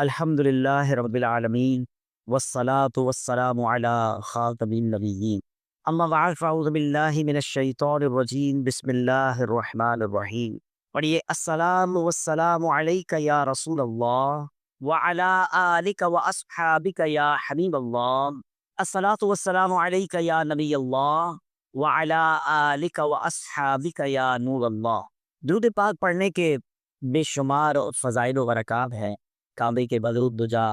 الحمدللہ رب العالمین والصلاة والسلام علی خاتم النبیین اما بعد فاعوذ باللہ من الشیطان الرجیم بسم اللہ الرحمن الرحیم پڑھیے السلام والسلام علیک یا رسول اللہ وعلی آلک واصحابک یا حبیب اللہ الصلاة والسلام علیک یا نبی اللہ وعلی آلک واصحابک یا نور اللہ۔ درود پاک پڑھنے کے بے شمار فضائل و برکات ہیں۔ کعبے کے بدر الدجا،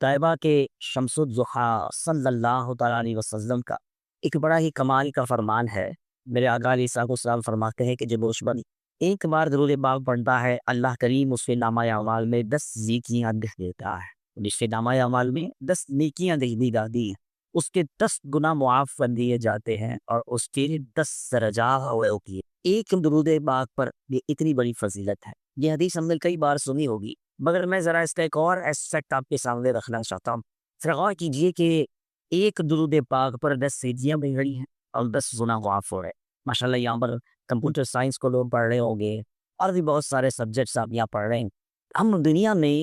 طیبہ کے شمس الضحیٰ صلی اللہ تعالیٰ علیہ وسلم کا ایک بڑا ہی کمال کا فرمان ہے۔ میرے آقا علیہ السلام فرماتے ہیں کہ جب دشمن ایک بار درود پاک پڑھتا ہے، اللہ کریم اس کے نامہ اعمال میں 10 نیکیاں لکھ دیتا ہے۔ اس کے نامہ اعمال میں 10 نیکیاں لکھ دی جاتی ہیں، اس کے 10 گناہ معاف کر دیے جاتے ہیں اور اس کے 10 درجات ہوتی ہے۔ ایک درود پاک پر یہ اتنی بڑی فضیلت ہے۔ یہ حدیث ہم نے کئی بار سنی ہوگی، مگر میں ذرا اس کا ایک اور ایسپیکٹ آپ کے سامنے رکھنا چاہتا ہوں۔ غور کیجئے کہ ایک درود پاک پر 10 سیدیاں بن رہی ہیں اور 10 گناہ معاف ہو رہے ہیں۔ ماشاءاللہ یہاں پر کمپیوٹر سائنس کو لوگ پڑھ رہے ہوں گے اور بھی بہت سارے سبجیکٹس آپ یہاں پڑھ رہے ہیں۔ ہم دنیا میں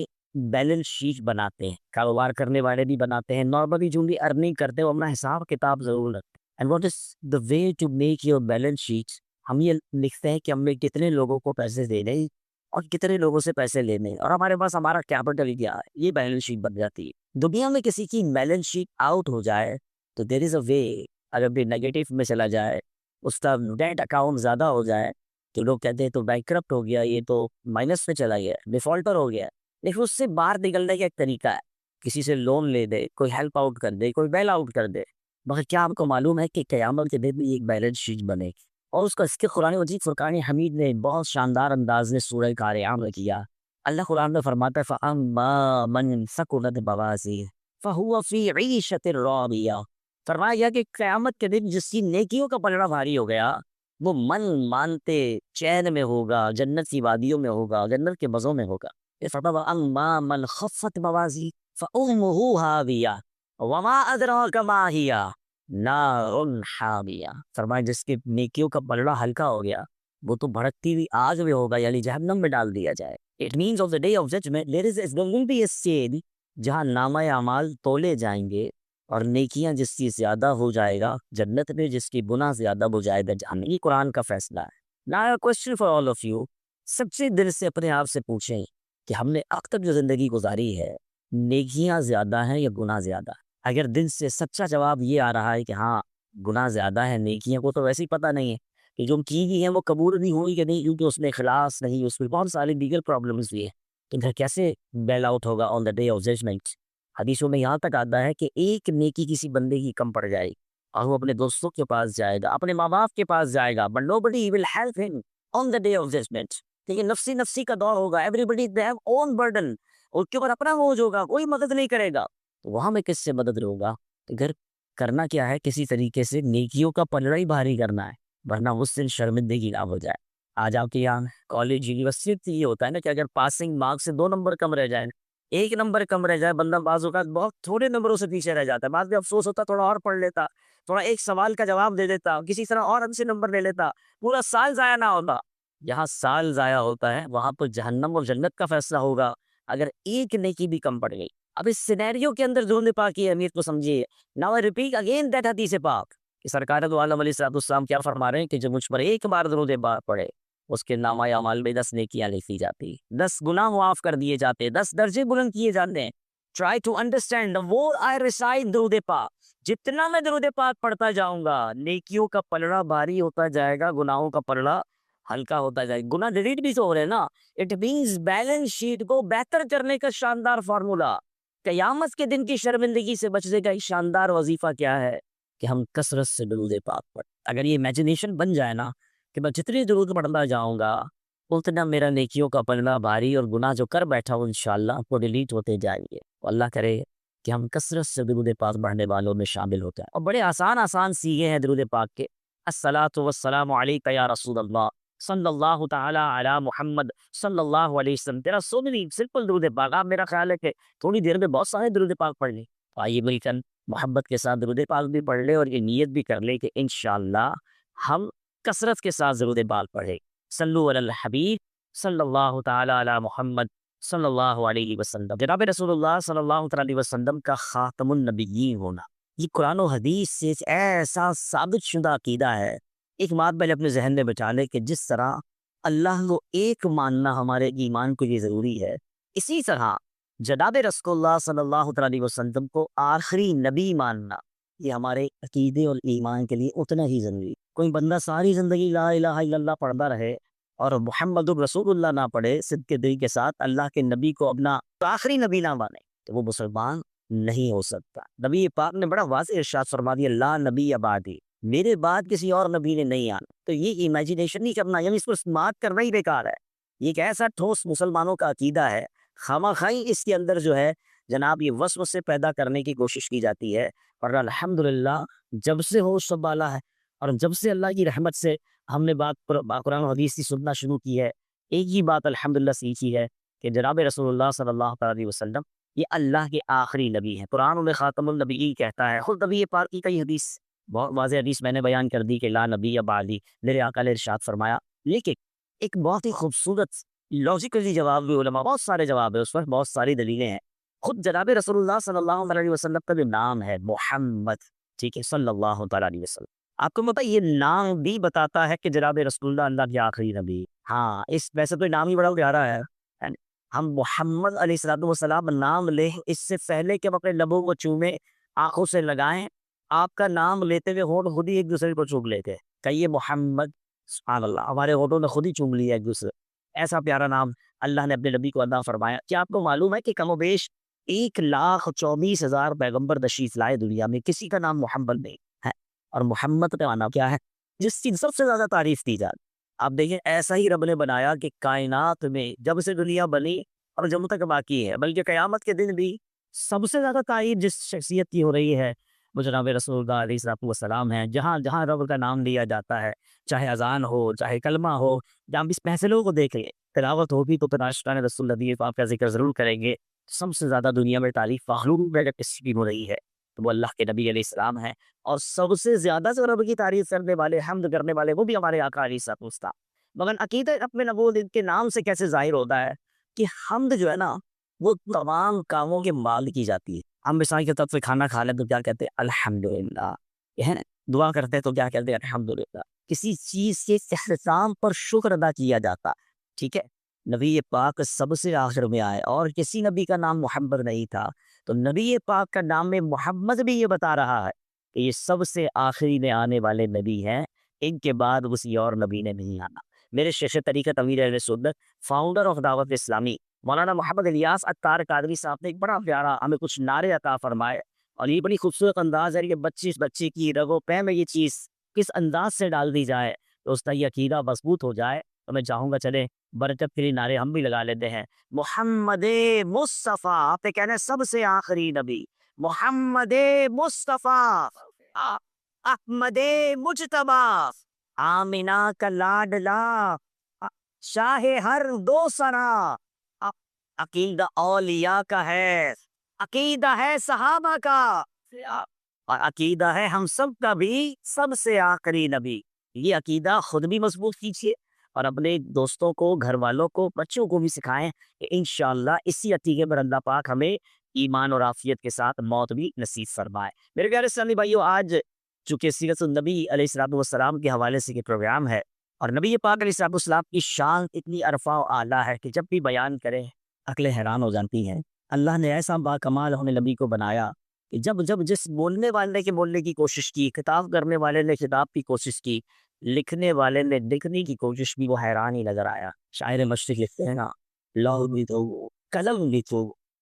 بیلنس شیٹ بناتے ہیں، کاروبار کرنے والے بھی بناتے ہیں، نارملی جو بھی ارننگ کرتے ہیں وہ اپنا حساب کتاب ضرور رکھتے ہیں۔ And what is the way to make your balance sheet? ہم یہ لکھتے ہیں کہ ہم نے کتنے لوگوں کو پیسے دینے اور کتنے لوگوں سے پیسے لینے اور ہمارے پاس ہمارا کیپٹل کیا ہے، یہ بیلنس شیٹ بن جاتی ہے۔ دنیا میں کسی کی بیلنس شیٹ آؤٹ ہو جائے تو دیر از اے وے، اگر بھی نیگیٹو میں چلا جائے، اس کا ڈیٹ اکاؤنٹ زیادہ ہو جائے تو لوگ کہتے ہیں تو بینکرپٹ ہو گیا، یہ تو مائنس میں چلا گیا، ڈیفالٹر ہو گیا۔ لیکن اس سے باہر نکلنے کا ایک طریقہ ہے، کسی سے لون لے دے، کوئی ہیلپ آؤٹ کر دے، کوئی بیل آؤٹ کر دے۔ مگر کیا آپ کو معلوم ہے کہ قیامت کے دن بھی ایک بیلنس شیٹ بنے گی؟ اور اس کا اس کے قرآن مجید فرقان حمید نے بہت شاندار انداز میں سورہ قاریعہ میں کیا۔ اللہ قرآن میں فرماتا ہے فَأَمَّا مَنْ ثَقُلَتْ مَوَازِینُهُ فَهُوَ فِي عِیشَةٍ رَاضِیَةٍ۔ فرمایا گیا کہ قیامت کے دن جس کی نیکیوں کا پلڑا بھاری ہو گیا، وہ من مانتے چین میں ہوگا، جنت کی وادیوں میں ہوگا، جنت کے مزوں میں ہوگا۔ یہ فرمایا وَأَمَّا مَنْ خَفَّتْ مَوَازِینُهُ فَأُمُّهُ هَاوِیَةٌ وَمَا أَدْرَاكَ مَا هِیَهْ نارٌ حامیہ۔ فرمایا جس کے نیکیوں کا پلڑا ہلکا ہو گیا وہ تو بھڑکتی ہوئی آگ میں ہوگا، یعنی جہنم میں ڈال دیا جائے۔ It means of the day of judgment there will be a stage جہاں نامہ اعمال تولے جائیں گے اور نیکیاں جس کی زیادہ ہو جائے گا جنت میں، جس کی گناہ زیادہ ہو جائے گا جہنم۔ یہ قرآن کا فیصلہ ہے۔ Now a question for all of you، سچے دل سے اپنے آپ سے پوچھیں کہ ہم نے اب تک جو زندگی گزاری ہے، نیکیاں زیادہ ہیں یا گناہ زیادہ؟ اگر دل سے سچا جواب یہ آ رہا ہے کہ ہاں گناہ زیادہ ہے، نیکیاں کو تو ویسے ہی پتہ نہیں ہے کہ جو کی گئی ہیں وہ قبول بھی ہوئی کہ نہیں، کیونکہ اس میں اخلاص نہیں، اس میں بہت سارے دیگر پرابلمس بھی ہیں، تو پھر کیسے بیل آؤٹ ہوگا آن دا ڈے آف ججمنٹ؟ حدیثوں میں یہاں تک آتا ہے کہ ایک نیکی کسی بندے کی کم پڑ جائے گی اور وہ اپنے دوستوں کے پاس جائے گا، اپنے ماں باپ کے پاس جائے گا، but nobody will help him on the day of judgment۔ لیکن نفسی نفسی کا دور ہوگا، everybody they have own burden، اس کے اوپر اپنا بوجھ ہوگا، کوئی مدد نہیں کرے گا، تو وہاں میں کس سے مدد لوں گا؟ تو گھر کرنا کیا ہے، کسی طریقے سے نیکیوں کا پلڑا ہی بھاری کرنا ہے، ورنہ اس دن شرمندگی نہ ہو جائے۔ آج آپ کے یہاں کالج یونیورسٹی یہ ہوتا ہے نا کہ اگر پاسنگ مارکس سے 2 نمبر کم رہ جائے، 1 نمبر کم رہ جائے، بندہ بعض اوقات بہت تھوڑے نمبروں سے پیچھے رہ جاتا ہے، بعض میں افسوس ہوتا تھوڑا اور پڑھ لیتا، تھوڑا ایک سوال کا جواب دے دیتا، کسی طرح اور اچھے نمبر لے لیتا، پورا سال ضائع نہ ہوتا۔ جہاں سال ضائع ہوتا ہے وہاں پر جہنم اور جنت کا فیصلہ ہوگا اگر ایک نیکی بھی کم پڑ گئی۔ اب اس سینیریو کے اندر درود پاک کی اہمیت کو سمجھیے۔ Now I repeat again that حدیث پاک کہ سرکار دو عالم علیہ السلام کیا فرما رہے ہیں کہ جب مجھ پر ایک بار درود پاک پڑھے اس کے نامہ اعمال میں 10 نیکیاں لکھی جاتی، 10 گناہ معاف کر دیے جاتے، 10 درجے بلند کیے جاتے ہیں۔ Try to understand the more I recite درود پاک، جتنا میں درود پاک پڑھتا جاؤں گا نیکیوں کا پلڑا بھاری ہوتا جائے گا، گناہوں کا پلڑا ہلکا ہوتا جائے گا۔ گناہ ڈیلیٹ بھی تو ہو رہے ہیں نا۔ اٹ مینس بیلنس شیٹ کو بہتر کرنے کا شاندار فارمولا، قیامت کے دن کی شرمندگی سے بچنے کا ایک شاندار وظیفہ کیا ہے کہ ہم کثرت سے درود پاک پڑھیں۔ اگر یہ امیجنیشن بن جائے نا کہ میں جتنی درود پڑھتا جاؤں گا اتنا میرا نیکیوں کا پلڑا بھاری اور گناہ جو کر بیٹھا ہوں انشاءاللہ وہ ڈیلیٹ ہوتے جائیں گے۔ اللہ کرے کہ ہم کثرت سے درود پاک پڑھنے والوں میں شامل ہوتے ہیں۔ اور بڑے آسان سیغے ہیں درود پاک کے۔ الصلاۃ والسلام علیک یا رسول اللہ صلی اللہ تعالیٰ علی محمد صلی اللہ علیہ وسلم۔ تیرا سو مینی سمپل درود پاک، آپ میرا خیال ہے کہ تھوڑی دیر میں بہت سارے درود پاک پڑھ لیں۔ آئیے مل کر محبت کے ساتھ درود پاک بھی پڑھ لے اور یہ نیت بھی کر لے کہ انشاءاللہ ہم کثرت کے ساتھ درود پاک پڑھیں۔ صلو علی الحبیب صلی اللہ تعالیٰ علی محمد صلی اللہ علیہ وسلم، جناب رسول اللہ صلی اللہ تعالیٰ علیہ وسلم کا خاتم النبیین ہونا، یہ قرآن و حدیث سے ایسا ثابت شدہ عقیدہ ہے۔ ایک بات پہلے اپنے ذہن میں بچا لے کہ جس طرح اللہ کو ایک ماننا ہمارے ایمان کو یہ ضروری ہے، اسی طرح جناب رسول اللہ صلی اللہ تعالیٰ علیہ وسلم کو آخری نبی ماننا یہ ہمارے عقیدے اور ایمان کے لیے اتنا ہی ضروری ہے۔ کوئی بندہ ساری زندگی لا الہ الا اللہ پڑھتا رہے اور محمد الرسول اللہ نہ پڑھے، صدق کے دل کے ساتھ اللہ کے نبی کو اپنا آخری نبی نہ مانے، تو وہ مسلمان نہیں ہو سکتا۔ نبی پاک نے بڑا واضح ارشاد فرما دیا، لا نبی بعدی، میرے بعد کسی اور نبی نے نہیں آنا۔ تو یہ امیجینیشن نہیں کرنا، یعنی اس کو سماعت کرنا ہی بیکار ہے۔ یہ ایک ایسا ٹھوس مسلمانوں کا عقیدہ ہے، خامخواہی اس کے اندر جو ہے جناب یہ وسوسے پیدا کرنے کی کوشش کی جاتی ہے، اور الحمدللہ جب سے ہوش سنبھالا ہے اور جب سے اللہ کی رحمت سے ہم نے قرآن و حدیث کی سننا شروع کی ہے، ایک ہی بات الحمدللہ سیکھی ہے کہ جناب رسول اللہ صلی اللہ تعالیٰ علیہ وسلم یہ اللہ کے آخری نبی ہیں۔ قرآن میں خاتم النبی کہتا ہے، خود نبی پاک کی کئی حدیث، بہت واضح حدیث میں نے بیان کر دی کہ لا نبی بعدی، میرے آقا نے ارشاد فرمایا۔ لیکن ایک بہت ہی خوبصورت لاجیکلی جواب بھی علماء، بہت سارے جواب ہے اس پر، بہت ساری دلیلیں ہیں۔ خود جناب رسول اللہ صلی اللہ علیہ وسلم کا جو نام ہے محمد، ٹھیک ہے، صلی اللہ تعالیٰ علیہ وسلم، آپ کو پتہ یہ نام بھی بتاتا ہے کہ جناب رسول اللہ کے آخری نبی۔ ہاں، اس ویسے تو نام ہی بڑا پیارا ہے، یعنی ہم محمد علیہ الصلوۃ والسلام نام لیں اس سے پہلے کہ ہم اپنے لبوں کو چومیں، آنکھوں سے لگائیں، آپ کا نام لیتے ہوئے ہونٹ خود ہی ایک دوسرے کو چوم لیتے، کہیے محمد، سبحان اللہ، ہمارے ہونٹوں نے خود ہی چوم لیا ایک دوسرے۔ ایسا پیارا نام اللہ نے اپنے نبی کو عطا فرمایا۔ کیا آپ کو معلوم ہے کہ کم و بیش 1,24,000 پیغمبر تشریف لائے دنیا میں، کسی کا نام محمد نہیں ہے، اور محمد کا معنی کیا ہے؟ جس کی سب سے زیادہ تعریف کی جائے۔ آپ دیکھیں ایسا ہی رب نے بنایا کہ کائنات میں جب سے دنیا بنی اور جب تک باقی ہے، بلکہ قیامت کے دن بھی سب سے زیادہ تعریف جس شخصیت کی ہو رہی ہے وہ جناب رسول اللہ علیہ الصلوۃ والسلام ہیں۔ جہاں جہاں رب کا نام لیا جاتا ہے، چاہے اذان ہو، چاہے کلمہ ہو، جہاں بھی اس فیصلوں کو دیکھ لیں، تلاوت ہوگی تو پھر عاشقان رسول نبی پاک کا ذکر ضرور کریں گے۔ سب سے زیادہ دنیا میں تعریف مخلوق میں اگر کسی کی ہو رہی ہے تو وہ اللہ کے نبی علیہ السلام ہیں، اور سب سے زیادہ سے رب کی تعریف کرنے والے، حمد کرنے والے وہ بھی ہمارے آقا علیہ الصلوۃ والسلام۔ مگر عقیدہ اپنے نبوت ان کے نام سے کیسے ظاہر ہوتا ہے کہ حمد جو ہے نا وہ تمام کاموں کے مال کی جاتی ہے۔ ہم مثال کے طور پہ کھانا کھا لیں تو کیا کہتے ہیں؟ الحمدللہ، یہ ہے نا؟ دعا کرتے ہیں تو کیا کہتے ہیں؟ الحمدللہ۔ کسی چیز کے احترام پر شکر ادا کیا جاتا، ٹھیک ہے۔ نبی پاک سب سے آخر میں آئے اور کسی نبی کا نام محمد نہیں تھا، تو نبی پاک کا نام میں محمد بھی یہ بتا رہا ہے کہ یہ سب سے آخری میں آنے والے نبی ہیں، ان کے بعد کسی اور نبی نے نہیں آنا۔ میرے شیخ طریقت امیر اہل سنت، فاؤنڈر آف دعوت اسلامی، مولانا محمد الیاس عطار قادری صاحب نے ایک بڑا پیارا ہمیں کچھ نعرے عطا فرمائے، اور یہ بڑی خوبصورت انداز ہے کہ بچے کی رگو پہ میں یہ چیز کس انداز سے ڈال دی جائے تو اس کا یہ عقیدہ مضبوط ہو جائے۔ تو میں چاہوں گا چلیں برکت کے لیے نعرے ہم بھی لگا لیتے ہیں۔ محمد مصطفیٰ، آپ نے کہنا ہے سب سے آخری نبی، محمد مصطفیٰ، احمد مجتبیٰ، آمینہ کا لاڈلا، شاہ ہر دو سرا، عقیدہ اولیاء کا ہے، عقیدہ ہے صحابہ کا، اور عقیدہ ہے ہم سب کا بھی سب سے آخری نبی۔ یہ عقیدہ خود بھی مضبوط کیجیے اور اپنے دوستوں کو، گھر والوں کو، بچوں کو بھی سکھائیں کہ انشاءاللہ اسی عقیدے پر اللہ پاک ہمیں ایمان اور عافیت کے ساتھ موت بھی نصیب فرمائے۔ میرے پیارے اسلامی بھائیو، آج چونکہ سیرت النبی علیہ الصلوۃ والسلام کے حوالے سے یہ پروگرام ہے، اور نبی پاک علیہ الصلوۃ والسلام کی شان اتنی عرفہ و اعلیٰ ہے کہ جب بھی بیان کریں عقلیں حیران ہو جاتی ہیں۔ اللہ نے ایسا باکمال ہمیں نبی کو بنایا کہ جب جب جس بولنے والے کے بولنے کی کوشش کی، خطاب کرنے والے نے خطاب کی کوشش کی، لکھنے والے نے لکھنے کی کوشش کی، وہ حیران ہی نظر آیا۔ شاعر مشرق لکھتے ہیں نا، لوح بھی تو قلم بھی تو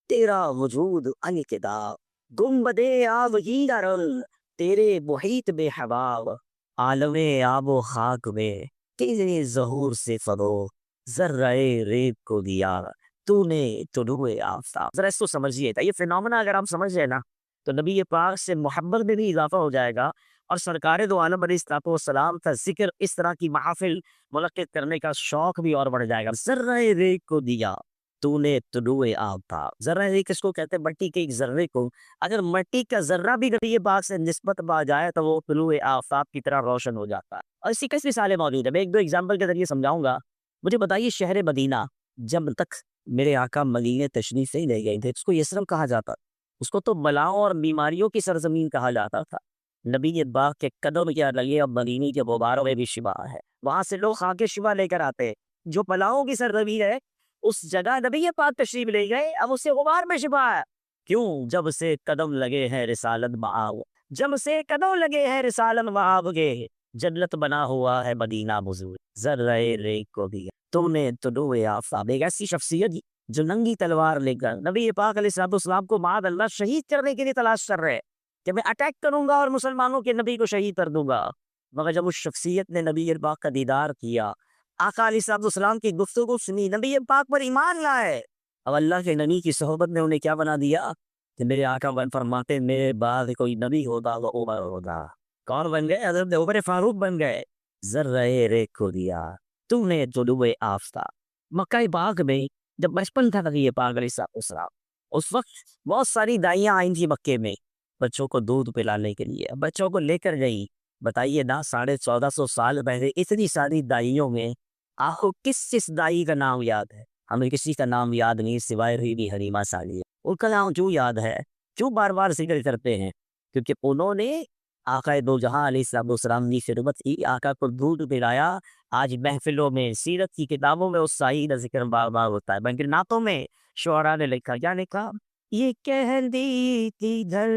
تیرا وجود الکتاب، گنبد آب ہی درل تیرے محیط بے حباب، عالم آب و خاک میں تیرے ظہور سے فروغ، ذرہ ریب کو دیا تو نے طلوع آفتاب۔ ذرا اس کو سمجھیے، یہ فینومنا اگر ہم سمجھ جائے نا تو نبی پاک سے محبت میں بھی اضافہ ہو جائے گا، اور سرکار دو عالم علیہ الصلوۃ والسلام کا ذکر، اس طرح کی محافل منعقد کرنے کا شوق بھی اور بڑھ جائے گا۔ ذرہ ریگ کو دیا تو نے طلوع آفتاب، ذرہ ریگ کس کو کہتے ہیں؟ مٹی کے ایک ذرے کو، اگر مٹی کا ذرہ بھی نبی پاک سے نسبت پا جائے تو وہ طلوع آفتاب کی طرح روشن ہو جاتا ہے۔ اور اسی کئی مثالیں موجود ہیں، میں ایک دو ایگزامپل کے ذریعے سمجھاؤں گا۔ مجھے بتائیے شہر مدینہ جب تک میرے آقا مدینے تشریف سے ہی لے گئے تھے، اس کو یثرب کہا جاتا، اس کو تو بلاؤں اور بیماریوں کی سرزمین کہا جاتا تھا۔ نبی پاک کے قدم کیا لگے، اب مدینے کے غباروں میں بھی شفا ہے، وہاں سے لوگ خاک شفا لے کر آتے ہیں۔ جو بلاؤں کی سرزمین ہے اس جگہ نبی پاک تشریف لے گئے، اب اس سے غبار میں شفا ہے۔ کیوں؟ جب سے قدم لگے ہیں رسالت بآب، جب سے قدم لگے ہیں رسالت بآب کے، جنت بنا ہوا ہے مدینہ بزرگ، ذرہ ریگ کو دیا تم نے طلوع آفتاب۔ ایک ایسی شخصیت جو ننگی تلوار لے کر نبی پاک علیہ الصلوۃ والسلام کو معاذ اللہ شہید کرنے کے لیے تلاش کر رہے کہ میں اٹیک کروں گا اور مسلمانوں کے نبی کو شہید کر دوں گا، مگر جب اس شخصیت نے نبی پاک کا دیدار کیا، آقا علیہ الصلوۃ والسلام کی گفتگو سنی، نبی پاک پر ایمان لائے، اب اللہ کے نبی کی صحبت نے انہیں کیا بنا دیا کہ میرے آقا فرماتے میرے بعد کوئی نبی ہوتا وہ عمر ہوتا۔ کون بن گئے؟ حضرت عمر فاروق بن گئے۔ ذرہ ریگ کو دیا تو نے طلوع آفتاب۔ مکہ پاک میں جب بچپن تھا نبی پاک علیہ السلام، اس وقت بہت ساری دائیاں آئی تھی مکے میں بچوں کو دودھ پلانے کے لیے، بچوں کو لے کر گئی۔ بتائیے نا 1450 سال پہلے اتنی ساری دائیوں میں آپ کو کس دائی کا نام یاد ہے؟ ہمیں کسی کا نام یاد نہیں سوائے ہوئی بھی حلیمہ سعدیہ۔ ان کا نام کیوں یاد ہے، کیوں بار بار ذکر کرتے ہیں؟ کیونکہ انہوں نے آقا دو جہاں علیہ السلام کی خدمت کی، آقا کو دودھ پلایا۔ آج محفلوں میں سیرت کی کتابوں میں اس سائی کا ذکر بار بار ہوتا ہے، بلکہ نعتوں میں شعراء نے لکھا، کیا لکھا؟ یہ کہہ دی تھی گھر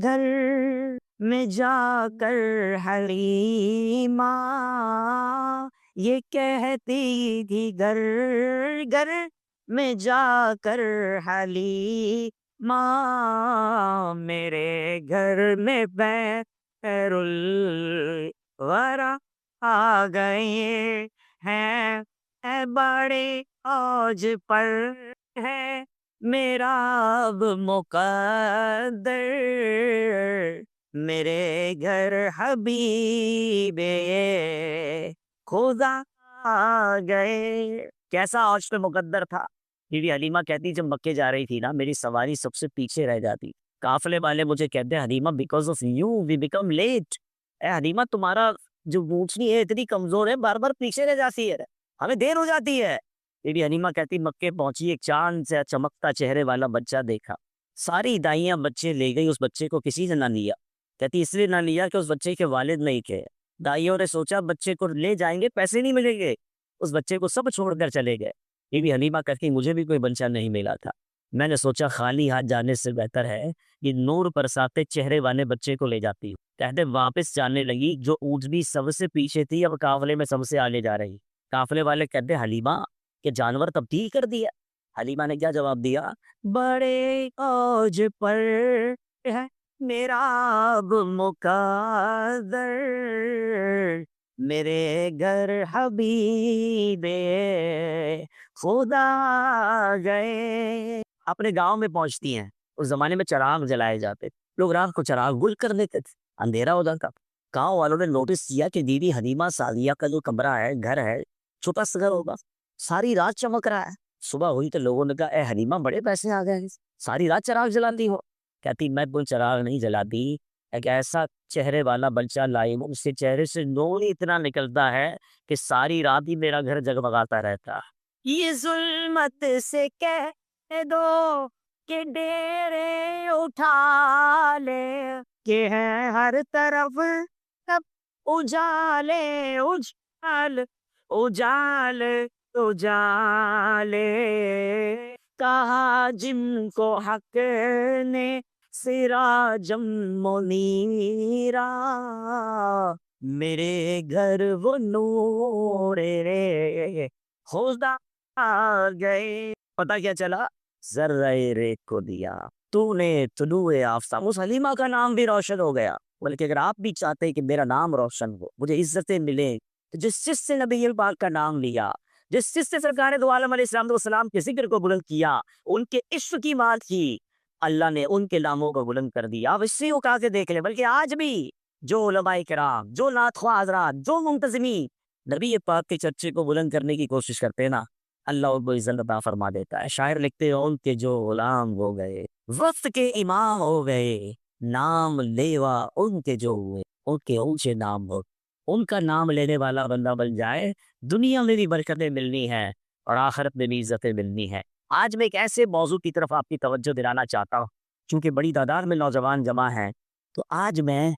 گھر میں جا کر حلیمہ، یہ کہتی تھی گھر گھر میں جا کر حلیمہ، میرے گھر میں خیر الورا آ گئے ہیں، اے بڑے اوج پر ہے میرا اب مقدر، میرے گھر حبیب خدا آ گئے۔ کیسا اوج پہ مقدر تھا؟ بی بی حلیمہ کہتی جب مکے جا رہی تھی نا میری سواری سب سے پیچھے رہ جاتی، قافلے والے مجھے کہتے ہیں Halima because of you we become late, اے حلیمہ تمہارا جو اونچنی ہے اتنی کمزور ہے، بار بار پیچھے رہ جاتی ہے، ہمیں دیر ہو جاتی ہے۔ بی بی حلیمہ کہتی مکے پہنچی، ایک چاند سے چمکتا چہرے والا بچہ دیکھا، ساری دائیاں بچے لے گئی، اس بچے کو کسی نے نہ لیا۔ کہتی اس لیے نہ لیا کہ اس بچے کے والد نہیں تھے، دائیوں نے سوچا بچے کو لے جائیں گے پیسے نہیں ملیں گے، اس بچے کو سب چھوڑ کر چلے گئے۔ بی بی حلیمہ کہتی مجھے بھی کوئی بچہ نہیں ملا تھا، میں نے سوچا خالی ہاتھ جانے سے بہتر ہے یہ نور برساتے چہرے والے بچے کو لے جاتی ہوں۔ کہتے واپس جانے لگی، جو اونٹنی سب سے پیچھے تھی اب قافلے میں سب سے آگے جا رہی۔ قافلے والے کہتے حلیمہ کہ جانور تبدیل کر دیا؟ حلیمہ نے کیا جواب دیا؟ بڑے اوج پر ہے میرا اب مقدر، میرے گھر حبیب خدا گئے۔ اپنے گاؤں میں پہنچتی ہیں، اس زمانے میں چراغ جلائے جاتے، لوگ رات کو چراغ گل کر دیتے تھے، اندھیرا ہو جاتا۔ گاؤں والوں نے نوٹس کیا کہ بی بی حلیمہ سعدیہ کا جو کمرہ ہے، گھر ہے، چھوٹا سا گھر ہوگا، ساری رات چمک رہا ہے۔ صبح ہوئی تو لوگوں نے کہا اے حلیمہ بڑے پیسے آ گئے، ساری رات چراغ جلاتی ہو؟ کہتی میں کوئی چراغ نہیں جلاتی، ایک ایسا چہرے والا بچہ لائی ہوں، اس کے چہرے سے نور اتنا نکلتا ہے کہ ساری رات ہی میرا گھر جگمگاتا رہتا۔ یہ ظلمت سے کہہ دو کہ ڈیرے اٹھا لے، کہ ہے ہر طرف اب اجالے اجال اجال اجالے، کہا جن کو حق نے سراجم منیرا، میرے گھر وہ نور رے خدا آ گئے۔ پتہ کیا چلا؟ ذرہ ریگ کو دیا تو نے طلوع آفتاب۔ اس حلیمہ کا نام بھی روشن ہو گیا۔ بلکہ اگر آپ بھی چاہتے ہیں کہ میرا نام روشن ہو، مجھے عزتیں ملیں، تو جس چیز سے نبی پاک کا نام لیا، جس چیز سے سرکار دو عالم علیہ السلام کے ذکر کو بلند کیا، ان کے عشق کی بات کی، اللہ نے ان کے ناموں کو بلند کر دیا۔ آپ اسی کو کہا کے دیکھ لیں۔ بلکہ آج بھی جو علماء کرام، جو نعت خواہ حضرات، جو منتظمین نبی پاک کے چرچے کو بلند کرنے کی کوشش کرتے ہیں نا، اللہ ان کو عزت عطا فرما دیتا ہے۔ شاعر لکھتے ہیں ان کے جو غلام ہو گئے، وقت کے امام ہو گئے، نام لیوا ان کے جو ہوئے، ان کے اونچے نام ہو، ان کا نام لینے والا بندہ بن جائے، دنیا میں بھی برکتیں ملنی ہے اور آخرت میں بھی عزتیں ملنی ہے۔ آج میں ایک ایسے موضوع کی طرف آپ کی توجہ دلانا چاہتا ہوں، چونکہ بڑی تعداد میں نوجوان جمع ہیں، تو آج میں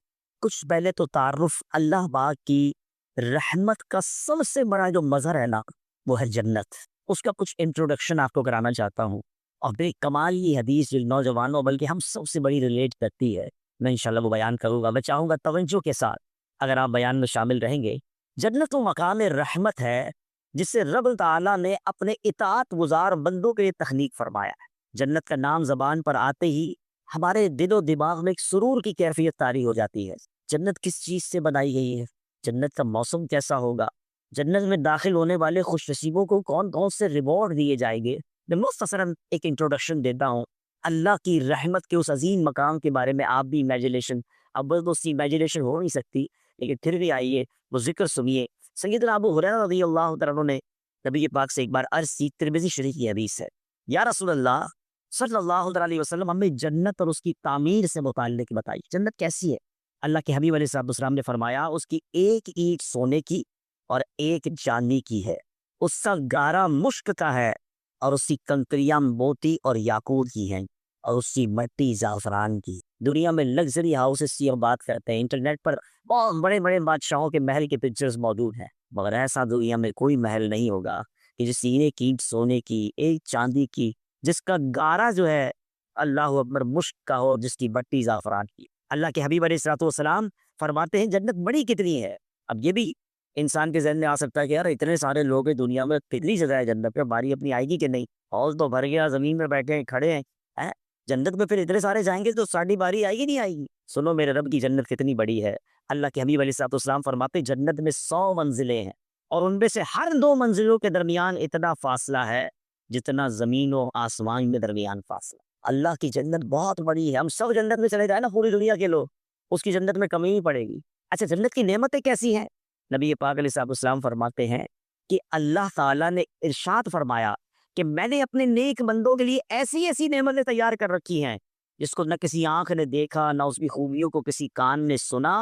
کچھ پہلے تو تعارف اللہ پاک کی رحمت کا سب سے بڑا جو مظہر ہے نا، وہ ہے جنت، اس کا کچھ انٹروڈکشن آپ کو کرانا چاہتا ہوں۔ اور بے کمال یہ حدیث جو نوجوانوں بلکہ ہم سب سے بڑی ریلیٹ کرتی ہے، میں انشاءاللہ وہ بیان کروں گا۔ میں چاہوں گا توجہ کے ساتھ اگر آپ بیان میں شامل رہیں گے۔ جنت و مقام رحمت ہے جسے رب تعالیٰ نے اپنے اطاعت گزار بندوں کے لیے تخلیق فرمایا ہے۔ جنت کا نام زبان پر آتے ہی ہمارے دل و دماغ میں ایک سرور کی کیفیت طاری ہو جاتی ہے۔ جنت کس چیز سے بنائی گئی ہے؟ جنت کا موسم کیسا ہوگا؟ جنت میں داخل ہونے والے خوش نصیبوں کو کون کون سے ریوارڈ دیے جائیں گے؟ میں مختصراً ایک انٹروڈکشن دیتا ہوں اللہ کی رحمت کے اس عظیم مقام کے بارے میں۔ آپ بھی امیجنیشن، اب تو اس کی امیجنیشن ہو نہیں سکتی، لیکن پھر بھی آئیے وہ ذکر سنیے۔ سیدنا ابو ہریرہ رضی اللہ تعالیٰ عنہ نے نبی پاک سے ایک بار عرض کی، ترمذی شریف کی حدیث ہے، یا رسول اللہ صلی اللہ علیہ وسلم، ہمیں جنت اور اس کی تعمیر سے متعلق بتائی، جنت کیسی ہے؟ اللہ کے حبیب علیہ السلام نے فرمایا، اس کی ایک اینٹ سونے کی اور ایک چاندی کی ہے، اس کا گارا مشک کا ہے اور اس کی کنکریاں موتی اور یاقوت کی ہیں اور اس کی مٹی زعفران کی۔ دنیا میں لگژری ہاؤسز کی ہم بات کرتے ہیں، انٹرنیٹ پر بہت بڑے بڑے بادشاہوں کے محل کے پکچرز موجود ہیں، مگر ایسا دنیا میں کوئی محل نہیں ہوگا کہ جس کی ایک اینٹ سونے کی، ایک چاندی کی، جس کا گارا جو ہے اللہ اکبر مشک کا ہو، جس کی مٹی زعفران کی۔ اللہ کے حبیب علیہ الصلوۃ والسلام فرماتے ہیں جنت بڑی کتنی ہے؟ اب یہ بھی انسان کے ذہن میں آ سکتا ہے کہ یار اتنے سارے لوگ ہیں دنیا میں، کتنی جگہ ہے جنت پہ، باری اپنی آئے گی کہ نہیں؟ ہال تو بھر گیا، زمین میں بیٹھے ہیں، کھڑے ہیں، جنت میں پھر اتنے سارے جائیں گے تو ساڑھی باری آئے گی نہیں آئے گی؟ سنو میرے رب کی جنت کتنی بڑی ہے۔ اللہ کے حبیب علیہ الصلوۃ والسلام فرماتے ہیں جنت میں 100 منزلیں ہیں اور ان میں سے ہر 2 منزلوں کے درمیان اتنا فاصلہ ہے جتنا زمین و آسمان میں درمیان فاصلہ۔ اللہ کی جنت بہت بڑی ہے۔ ہم سب جنت میں چلے جائیں نا، پوری دنیا کے لوگ، اس کی جنت میں کمی نہیں پڑے گی۔ اچھا، جنت کی نعمتیں کیسی ہیں؟ نبی پاک علیہ الصلوۃ والسلام فرماتے ہیں کہ اللہ تعالیٰ نے ارشاد فرمایا کہ میں نے اپنے نیک بندوں کے لیے ایسی ایسی نعمتیں تیار کر رکھی ہیں جس کو نہ کسی آنکھ نے دیکھا، نہ اس کی خوبیوں کو کسی کان نے سنا،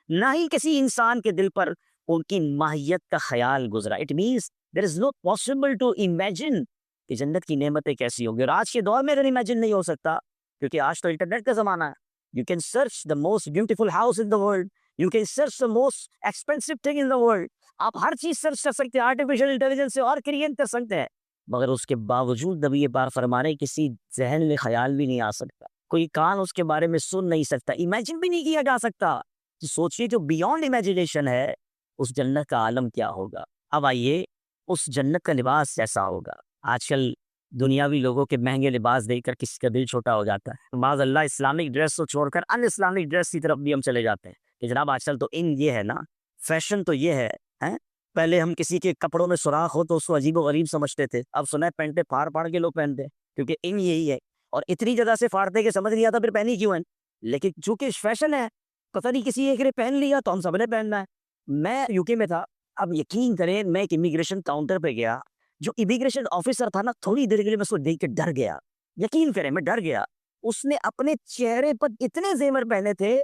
نہ ہی کسی انسان کے دل پر ان کی ماہیت کا خیال گزرا۔ It means there is no possible to imagine کہ جنت کی نعمتیں کیسی ہوں گی، اور آج کے دور میں اگر امیجن نہیں ہو سکتا کیونکہ آج تو انٹرنیٹ کا زمانہ ہے۔ You can search the most beautiful house in the world, you can search the most expensive thing in the world, آپ ہر چیز سرچ کر سکتے ہیں، آرٹیفیشل انٹیلیجنس سے اور کریٹ کر سکتے ہیں، مگر اس کے باوجود نبی پاک فرمانے کسی ذہن میں خیال بھی نہیں آ سکتا، کوئی کان اس کے بارے میں سن نہیں سکتا، امیجن بھی نہیں کیا جا سکتا۔ سوچئے جو بیونڈ امیجنیشن ہے اس جنت کا عالم کیا ہوگا۔ اب آئیے اس جنت کا لباس کیسا ہوگا۔ آج کل دنیاوی لوگوں کے مہنگے لباس دیکھ کر کسی کا دل چھوٹا ہو جاتا ہے، معاذ اللہ اسلامک ڈریس کو چھوڑ کر ان اسلامک ڈریس کی طرف بھی ہم چلے جاتے ہیں کہ جناب آج کل تو ان یہ ہے نا، فیشن تو یہ ہے، ہیں؟ پہلے ہم کسی کے کپڑوں میں سوراخ ہو تو اس کو عجیب و غریب سمجھتے تھے، اب سنا ہے پینٹیں پھاڑ پھاڑ کے لوگ پہنتے ہیں کیونکہ ان یہی ہے، اور اتنی جگہ سے پھاڑتے کہ سمجھ نہیں آتا پھر پہنی کیوں ہے، لیکن چونکہ فیشن ہے، پتہ نہیں کسی ایک نے پہن لیا تو ہم سب نے پہننا ہے۔ میں یو کے میں تھا، اب یقین کریں میں ایک امیگریشن کاؤنٹر پہ گیا، جو امیگریشن آفیسر تھا نا، تھوڑی دیر کے لیے میں اس کو دیکھ کے ڈر گیا، یقین کریں میں ڈر گیا۔ اس نے اپنے چہرے پر اتنے زیور پہنے تھے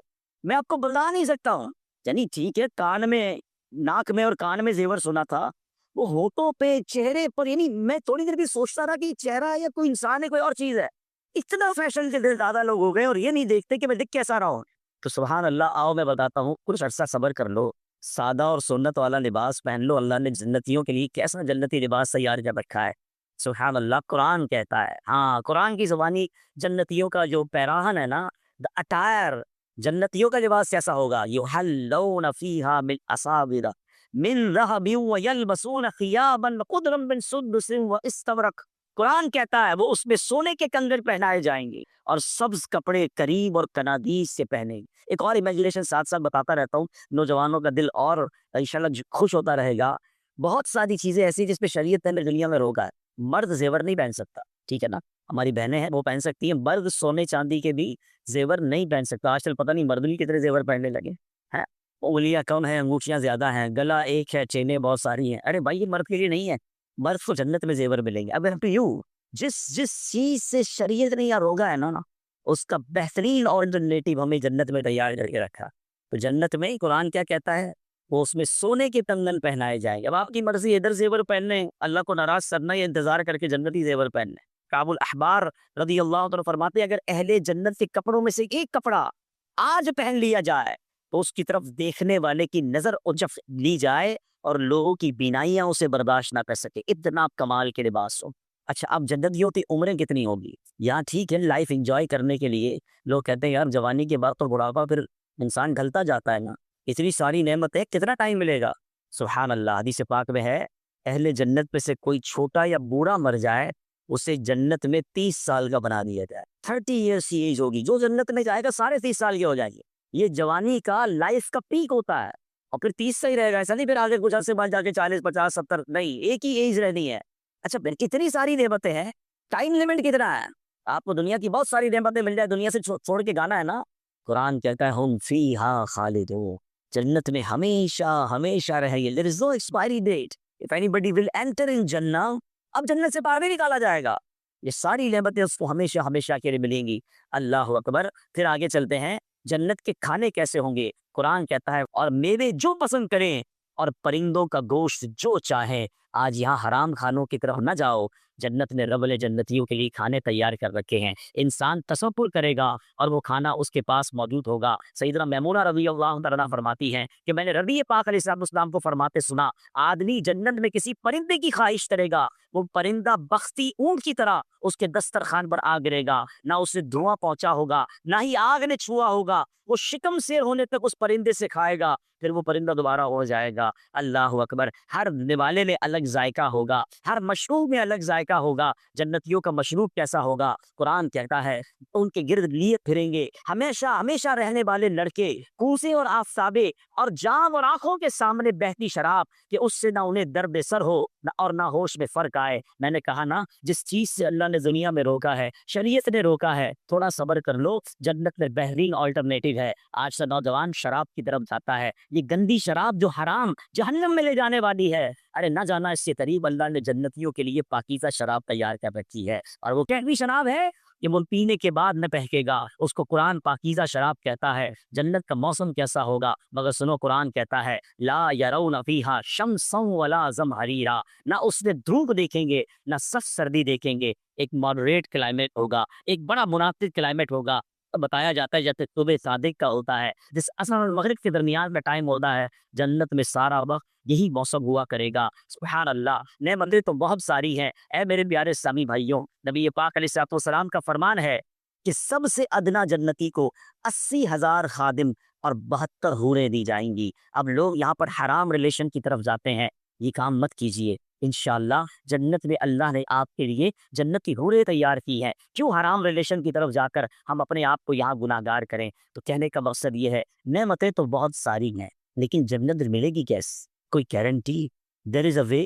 میں آپ کو بتا نہیں سکتا ہوں، یعنی ٹھیک ہے کان میں، ناک میں اور کان میں زیور سنا تھا، وہ ہونٹوں پہ، چہرے پر، یعنی میں تھوڑی دیر بھی سوچتا رہا کہ چہرہ ہے یا کوئی انسان ہے، کوئی اور چیز ہے۔ اتنا فیشن کے دل زیادہ لوگ ہو گئے اور یہ نہیں دیکھتے کہ میں دکھ کیسا رہا ہوں۔ تو سبحان اللہ، آؤ میں بتاتا ہوں، کچھ عرصہ صبر کر لو، سادہ اور سنت والا لباس پہن لو، اللہ نے جنتیوں کے لیے کیسا جنتی لباس تیار کر رکھا ہے۔ سبحان اللہ، قرآن کہتا ہے، ہاں قرآن کی زبانی جنتیوں کا جو پیراہن ہے نا، دا اٹائر، جنتیوں کا لباس کیسا ہوگا؟ یحلون فیہا من اساور من ذہب ویلبسون ثیابا خضرا من سندس واستبرق۔ قرآن کہتا ہے وہ اس میں سونے کے کنگن پہنائے جائیں گے اور سبز کپڑے کریم اور کنادیس سے پہنے گے۔ ایک اور امیجنیشن ساتھ ساتھ بتاتا رہتا ہوں، نوجوانوں کا دل اور انشاءاللہ خوش ہوتا رہے گا۔ بہت ساری چیزیں ایسی جس پہ شریعت نے دنیا میں روکا ہے۔ مرد زیور نہیں پہن سکتا، ٹھیک ہے نا، ہماری بہنیں ہیں وہ پہن سکتی ہیں، مرد سونے چاندی کے بھی زیور نہیں پہن سکتا۔ آج کل پتہ نہیں مرد بھی کتنے زیور پہننے لگے ہیں، انگلیاں کم ہیں، انگوٹھیاں زیادہ ہیں، گلا ایک ہے، چینیں بہت ساری ہیں۔ ارے بھائی یہ مرد کے لیے نہیں ہے، مرد کو جنت میں زیور ملیں گے۔ اب یو جس چیز سے شریعت نے یا روکا ہے نا اس کا بہترین آلٹرنیٹو ہمیں جنت میں تیار کر کے رکھا۔ تو جنت میں قرآن کیا کہتا ہے؟ وہ اس میں سونے کے کنگن پہنائے جائیں گے. اب آپ کی مرضی ادھر زیور پہننے اللہ کو ناراض کرنا یا انتظار کر کے جنتی زیور پہننے. کعب الاحبار رضی اللہ عنہ فرماتے ہیں اگر اہل جنت کے کپڑوں میں سے ایک کپڑا آج پہن لیا جائے تو اس کی طرف دیکھنے والے کی نظر اجف لی جائے اور لوگوں کی بینائیاں اسے برداشت نہ کر سکے. اتنا کمال کے لباس ہو. اچھا اب جنتیوں کی عمریں کتنی ہوگی؟ یہاں ٹھیک ہے لائف انجوائے کرنے کے لیے لوگ کہتے ہیں یار جوانی کے بعد تو بڑھاپا پھر انسان گھلتا جاتا ہے نا، اتنی ساری نعمت ہے کتنا ٹائم ملے گا؟ سبحان اللہ، حدیث پاک میں ہے اہل جنت میں سے کوئی چھوٹا یا بوڑھا مر جائے اسے جنت میں 30 سال کا بنا دیا جائے. 30 ایئرس کی ایج ہوگی. جو جنت میں جائے گا سارے 30 سال کے ہو جائیں گے. یہ جوانی کا لائف کا پیک ہوتا ہے اور پھر 30 سے ہی رہے گا. ایسا نہیں پھر آگے کچھ عرصے بعد جا کے 40 50 70 نہیں، ایک ہی ایج رہنی ہے. اچھا پھر کتنی ساری نعمتیں ہیں، ٹائم لمٹ کتنا ہے؟ آپ کو دنیا کی بہت ساری نعمتیں مل جائے، دنیا سے چھوڑ کے گانا ہے نا. قرآن کہتا ہے ہم فیہا خالدون، جنت میں ہمیشہ ہمیشہ رہیں گے. there is no expiry date. if anybody will enter in جنہ، اب جنت سے باہر نہیں نکالا جائے گا. یہ ساری نعمتیں اس کو ہمیشہ ہمیشہ کے لیے ملیں گی. اللہ اکبر. پھر آگے چلتے ہیں جنت کے کھانے کیسے ہوں گے. قرآن کہتا ہے اور میوے جو پسند کریں اور پرندوں کا گوشت جو چاہیں. آج یہاں حرام کھانوں کی طرف نہ جاؤ، جنت نے رب نے جنتیوں کے لیے کھانے تیار کر رکھے ہیں. انسان تصور کرے گا اور وہ کھانا اس کے پاس موجود ہوگا. سیدنا میمونہ رضی اللہ عنہا فرماتی ہیں کہ میں نے نبی پاک علیہ السلام کو فرماتے سنا آدمی جنت میں کسی پرندے کی خواہش کرے گا، وہ پرندہ بختی اونٹ کی طرح اس کے دسترخوان پر آ گرے گا، نہ اسے دھواں پہنچا ہوگا نہ ہی آگ نے چھوا ہوگا. وہ شکم سیر ہونے تک اس پرندے سے کھائے گا، پھر وہ پرندہ دوبارہ ہو جائے گا. اللہ اکبر. ہر نوالے میں الگ ذائقہ ہوگا، ہر مشروب میں الگ ذائقہ ہوگا. جنتیوں کا مشروب کیسا ہوگا؟ قرآن کہتا ہے ان کے گرد لیے پھریں گے ہمیشہ ہمیشہ رہنے والے لڑکے، کوسے اور آفتابے اور جام اور آنکھوں کے سامنے بہتی شراب کہ اس سے نہ انہیں درد سر ہو اور نہ ہوش میں فرق آئے. میں نے کہا نا جس چیز سے اللہ نے دنیا میں روکا ہے، شریعت نے روکا ہے، تھوڑا صبر کر لو. جنت میں بہترین آلٹرنیٹو ہے. آج سے نوجوان شراب کی طرف جاتا ہے، یہ گندی شراب جو حرام جہنم میں لے جانے والی ہے. ارے نہ جانا اس سے قریب اللہ نے جنتیوں کے لیے پاکیزہ شراب تیار کر رکھی ہے. اور وہ کیسی شراب ہے کہ وہ پینے کے بعد نہ بہکے گا. اس کو قرآن پاکیزہ شراب کہتا ہے. جنت کا موسم کیسا ہوگا؟ مگر سنو قرآن کہتا ہے لا یرون فیہا شمسا ولا زمہریرا، نہ اس میں دھوپ دیکھیں گے نہ سخت سردی دیکھیں گے. ایک ماڈریٹ کلائمیٹ ہوگا، ایک بڑا مناسب کلائمیٹ ہوگا. بتایا جاتا ہے جیسے صبح صادق کا ہوتا ہے، جس عصر اور مغرب کے درمیان میں ٹائم ہوتا ہے، جنت میں سارا وقت یہی موسم ہوا کرے گا. سبحان اللہ. نعمتیں تو بہت ساری ہیں. اے میرے پیارے اسلامی بھائیوں، نبی پاک علیہ السلام کا فرمان ہے کہ سب سے ادنا جنتی کو 80,000 خادم اور 72 حوریں دی جائیں گی. اب لوگ یہاں پر حرام ریلیشن کی طرف جاتے ہیں، یہ کام مت کیجئے. انشاءاللہ جنت میں اللہ نے آپ کے لیے جنت کی حوریں تیار کی ہیں. کیوں حرام ریلیشن کی طرف جا کر ہم اپنے آپ کو یہاں گناہگار کریں؟ تو کہنے کا مقصد یہ ہے نعمتیں تو بہت ساری ہیں لیکن جنت ملے گی کیسے؟ کوئی گارنٹی؟ دیر از اے وے.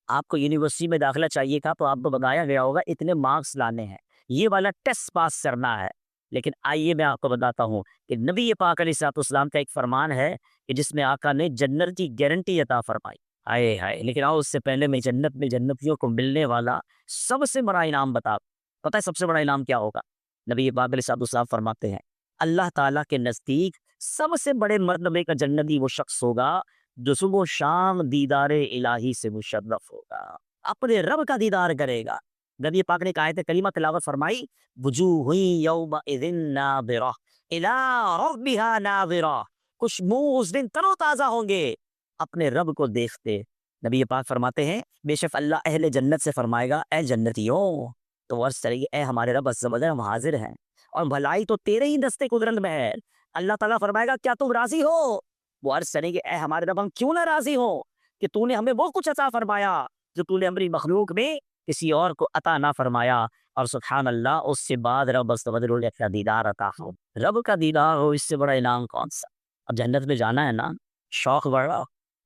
آپ کو یونیورسٹی میں داخلہ چاہیے تھا تو آپ کو بتایا گیا ہوگا اتنے مارکس لانے ہیں، یہ والا ٹیسٹ پاس کرنا ہے. لیکن آئیے میں آپ کو بتاتا ہوں کہ نبی پاک علیہ السلام کا ایک فرمان ہے کہ جس میں آقا نے جنت کی گارنٹی عطا فرمائی. آئے ہائے. لیکن آؤ اس سے پہلے میں جنت میں جنتیوں کو ملنے والا سب سے بڑا انعام بتا. پتہ ہے سب سے بڑا انعام کیا ہوگا؟ نبی پاک علیہ السلام فرماتے ہیں اللہ تعالیٰ کے نزدیک سب سے بڑے مرتبے کا جنتی وہ شخص ہوگا جو صبح و شام دیدار الہی سے مشرف ہوگا، اپنے رب کا دیدار کرے گا. نبی پاک نے آیت کریمہ تلاوت فرمائی وجوہ یومئذ ناظرہ الی ربها ناظرہ، کچھ منہ اس دن تر و تازہ ہوں گے اپنے رب کو دیکھتے. نبی پاک فرماتے ہیں بے شک اللہ اہل جنت سے فرمائے گا اے جنتیوں، تو عرض کرے گی اے ہمارے رب عز و جل ہم حاضر ہیں اور بھلائی تو تیرے ہی دستے قدرت میں ہے. اللہ تعالیٰ فرمائے گا کیا تم راضی ہو؟ وہ عرض کریں گے اے ہمارے رب ہم کیوں نہ راضی ہوں کہ تو نے ہمیں وہ کچھ عطا فرمایا جو تو نے ہماری مخلوق میں کسی اور کو عطا نہ فرمایا. اور سبحان اللہ اس سے بعد رب عز و جل کا دیدار عطا ہو. رب کا دیدار ہو، اس سے بڑا انعام کون سا؟ اب جنت میں جانا ہے نا، شوق بڑا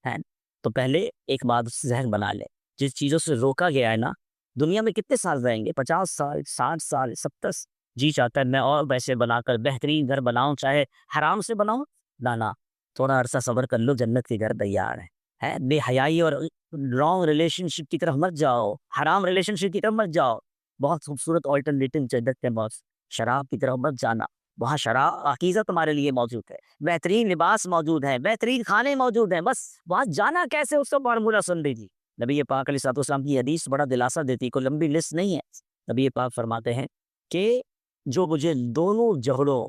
ہے تو پہلے ایک بات ذہن بنا لے، جس چیزوں سے روکا گیا ہے نا، دنیا میں کتنے سال رہیں گے؟ 50 سال، 60 سال، 70. جی چاہتا ہے میں اور پیسے بنا کر بہترین گھر بناؤں، چاہے حرام سے بناؤں. نہ تھوڑا عرصہ صبر کر لو، جنت کے گھر تیار ہے. بے حیائی اور رانگ ریلیشن شپ کی طرف مت جاؤ، حرام ریلیشن شپ کی طرف مت جاؤ. بہت خوبصورت آلٹرنیٹو جنت کے بعد شراب کی طرف مت جانا. وہاں شراب پاکیزہ تمہارے لیے موجود ہے، بہترین لباس موجود ہے، بہترین کھانے موجود ہیں، بس وہاں جانا کیسے اس کا فارمولہ سن لیجیے۔ نبی پاک علیہ السلام کی حدیث بڑا دلاسا دیتی ہے، کوئی لمبی لسٹ نہیں ہے۔ نبی پاک فرماتے ہیں کہ جو مجھے دونوں جوڑوں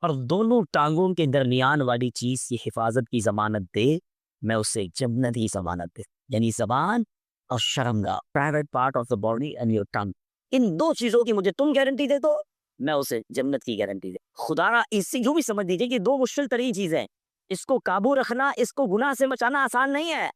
اور دونوں ٹانگوں کے درمیان والی چیز کی حفاظت کی ضمانت دے، میں اسے جنت کی ضمانت دے، یعنی زبان اور شرمگاہ، private part of the body and your tongue, ان دو چیزوں کی مجھے تم گارنٹی دے دو، میں اسے جنت کی گارنٹی دے۔ خدا را اس سے یوں بھی سمجھ لیجیے کہ دو مشکل ترین چیزیں، اس کو قابو رکھنا، اس کو گناہ سے بچانا آسان نہیں ہے۔